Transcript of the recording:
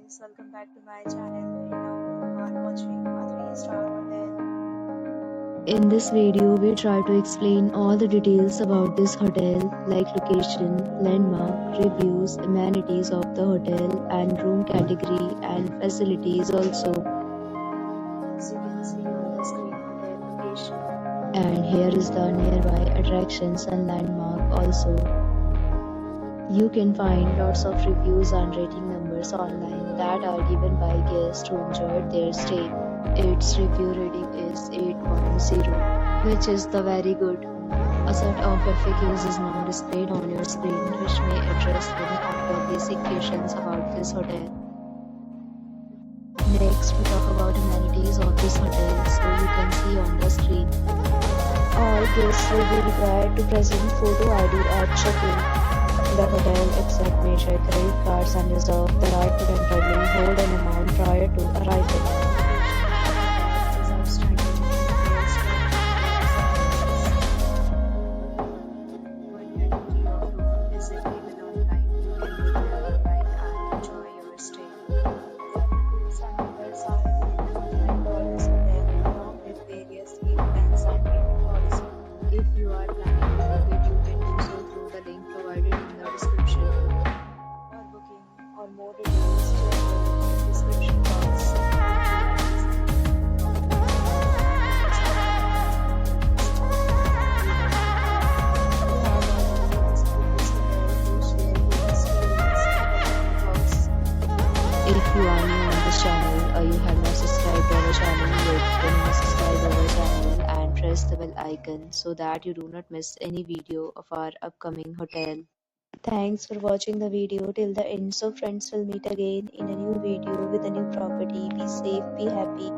guys, welcome back to my channel. And now we are watching a 3-star hotel. In this video, we try to explain all the details about this hotel, like location, landmark, reviews, amenities of the hotel, and room category and facilities also. As you can see on the screen, hotel location. And here is the nearby attractions and landmark also. You can find lots of reviews and rating numbers online that are given by guests who enjoyed their stay. Its review rating is 8.0, which is the very good. A set of FAQs is now displayed on your screen, which may address many of the basic questions about this hotel. Next, we talk about amenities of this hotel, so you can see on the screen. All guests will be required to present photo ID at check-in. The hotel accepts major credit cards and reserves the right to temporarily hold an amount prior to arrival. Is outstanding. When you're thinking of room, visit even online. You can book them online and enjoy your stay. Facilities and numbers are available for this hotel along with various events and payment policy. If you are planning to book it, you can do so through the link provided in the description. For booking or more details, check the description box. If you are new on this channel or you have not subscribed to our channel yet, then you must subscribe to our channel and press the bell icon so that you do not miss any video of our upcoming hotel. Thanks for watching the video till the end. So friends, will meet again in a new video with a new property. Be safe, be happy.